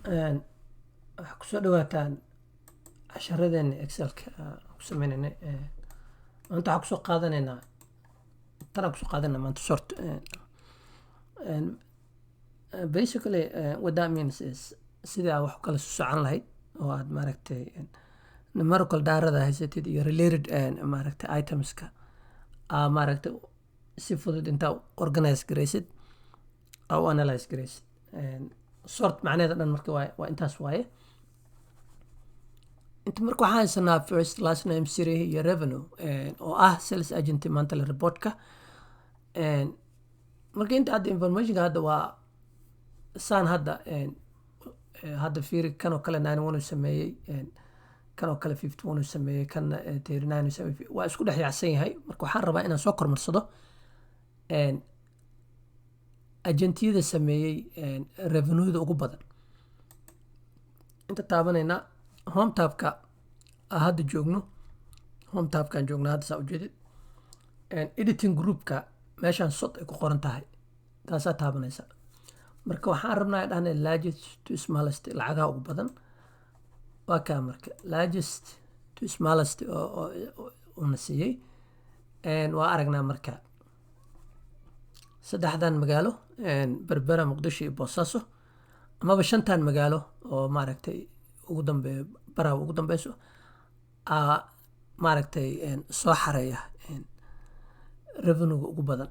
Waxaa kusoo dhawaataan casharadeenna excelka ku sameynayna maanta waxaa kusoo qaadanaynaa tanaa kusoo qaadanayna maanta sort basically what that means is sidii aad wax u kala socon lahayd oo aad maaragtay numerical daarada haysatid iyo related maaragtay itemska maaragtay si fudud intaa organize garaysid au analyze garaysid sort macnaheeda dhan marka waa intaas waaye inta marka waxaan haysanaa first last name city iyo revenue oo ah sales agent monthly reportka marka inta hadda informationka hadda waa saan hadda fiiri kan oo kale 91 uu sameeyey kan oo kale 51 uu sameeyey kan 39 uu sameeyey waa isku dhex yaacsan yahay marka waxaan rabaa inaan soo kormarsado agentiyada sameeyey revenueda ugu badan inta taabanayna home tabka hadda joogno home tabkaan joogna hadda saa ujeedid editing groupka meeshaan sod ay ku qoran tahay taasaa taabanaysa marka waxaan rabnaa dhahnay largest to smallest lacagaha ugu badan waa kaa marka largest to smallest uuna siiyey waa aragnaa marka saddexdan magaalo berbera muqdisho iyo boosaaso amaba shantan magaalo oo maaragtay ugu dambeeyo baraha ugu dambeyso maaragtay soo xareeya revenuega ugu badan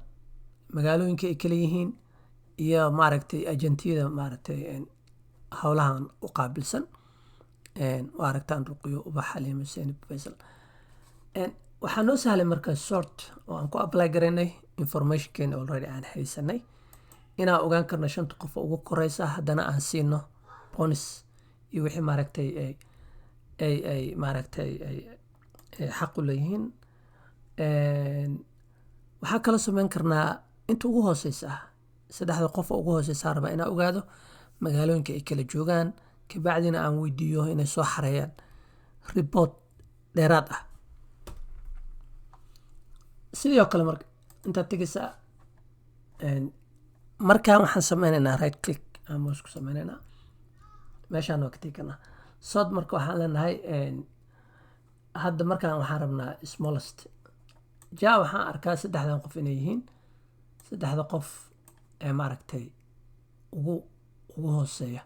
magaalooyinka ay kala yihiin iyo maaragtay agentiyada maaragtay howlahan u qaabilsan waa aragtaan ruqiyo ubax xaliim huseen faysal waxaa noo sahlay marka sort oo aan ku apply garaynay informationkeena already aan haysanay inaan ogaan karno shanta qof oo ugu koreysa haddana aan siino bonus iyo wixii maaragtay ay maaragtay xaq u leeyihiin waxaa kaloo sameyn karnaa inta ugu hooseysa saddexda qof oo ugu hooseysa rabaa inaan ogaado magaalooyinka ay kala joogaan kabacdina aan weydiiyo inay soo xareeyaan report dheeraad ah sidoo kale marka intaad tegaysaa markaan waxaan sameynaynaa right click aan mouse ku sameynaynaa meeshaan waa ka tegi karnaa sod marka waxaan leenahay hadda markaan waxaan rabnaa smallest waxaan arkaa saddexdan qof inay yihiin saddexda qof ee maaragtay ugu hooseeya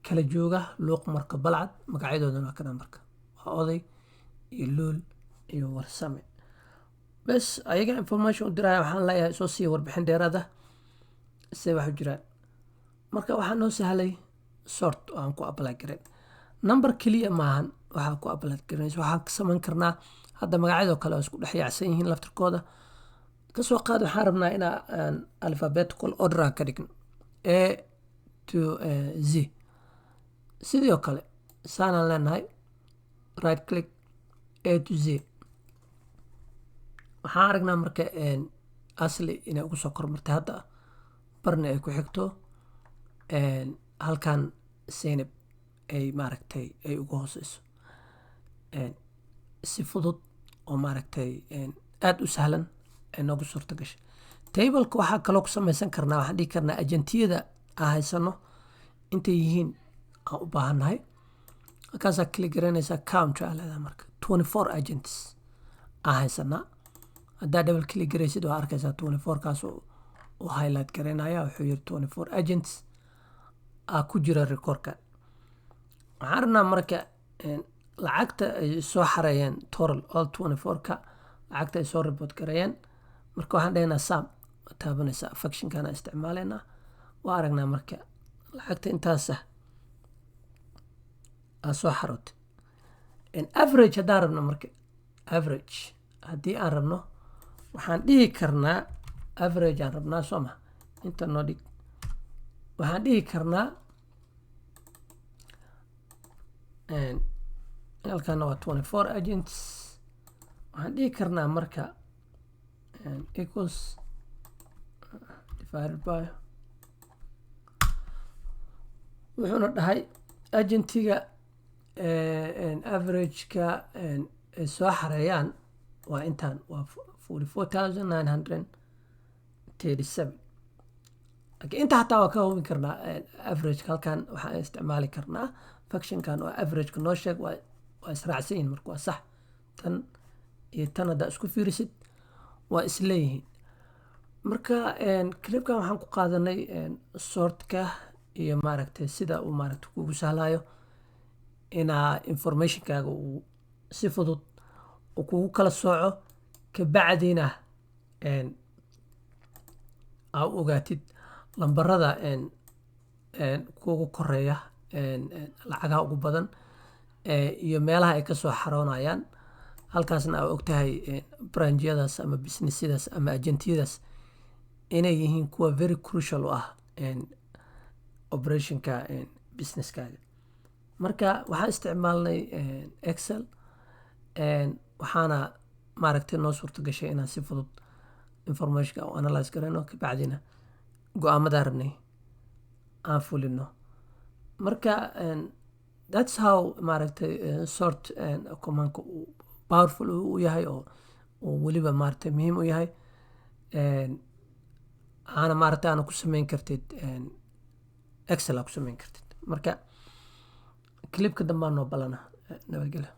kala jooga luuq marka balcad magacyadoodana waa kana marka waa oday iyo luul iyo warsame bes ayaga information u diraya waxaan leeyahay soo siiya warbixin dheeraada se wax u jiraan marka waxaa noo sahlay sort oo aan ku apply garayn number keliya maahan waxaa ku apply garaynaysa waxaan ka samayn karnaa hadda magacyadoo kale oo isku dhex yaacsan yihiin laftirkooda kasoo qaad waxaan rabnaa inaan alphabetical order aan ka dhigno a to z sidoo kale saanaan leenahay right click a to z waxaan aragnaa marka asli inay ugu soo kormartay hadda barni ay ku xigto halkan seynab ay maaragtay ay ugu hooseyso si fudud oo maaragtay aada u sahlan ay noogu suurta gashay tableka waxaa kaloo ku sameysan karnaa waxaan dhihi karnaa agentiyada aan haysano intay yihiin aan u baahannahay halkaasaa click garanaysaa count aa leedahay marka 24 agents aan haysanaa haddaa double click garaysid waa arkaysaa 24 kaas u highlight garaynaya wuxuu yiri 24 agents ku jira recordka waxaan rabnaa marka lacagta ay soo xareeyeen total all 24ka lacagta ay soo report gareeyeen marka waxaan dhahaynaa sam taabanaysaa functionkana isticmaalaynaa waa aragnaa marka lacagta intaasa soo xarootay average haddaan rabno marka average haddii aan rabno waxaan dhihi karnaa average aan rabnaa soo ma inta noo dhig waxaan dhihi karnaa halkana waa 24 agents waxaan dhihi karnaa marka equals divided by wuxuuna dhahay agentiga averageka ay soo xareeyaan waa intaan waa 44,937 laakiin inta hataa waa ka hubin karnaa average halkan waxaan isticmaali karnaa functionkan oo average noo sheeg waa israacsan yihiin marka waa sax tan iyo tan haddaa isku fiirisid waa isleeyihiin marka clipkan waxaan ku qaadanay sortka iyo maaragtay sida uu maaragtay kugu sahlayo inaa informationkaaga uu si fudud uu kugu kala sooco kabacdina aa u ogaatid lambarada kugu koreeya lacagaha ugu badan iyo meelaha ay kasoo xaroonayaan halkaasna aa ogtahay branjyadaas ama businessyadaas ama agentiyadaas inay yihiin kuwa very crucial u ah operationka businesskaaga marka waxaan isticmaalnay excel waxaana maaragtay noo suurta gashay inaan si fudud informationka u analyze garayno kabacdina go-aamadaa rabnay aan fulino marka that's how maaragtay sort commandka uu powerful u yahay oo weliba maaragtay muhiim u yahay aana maaragtay aana ku samayn kartid excel aa ku samayn kartid marka clipka dambaa noo balana nabadgelyo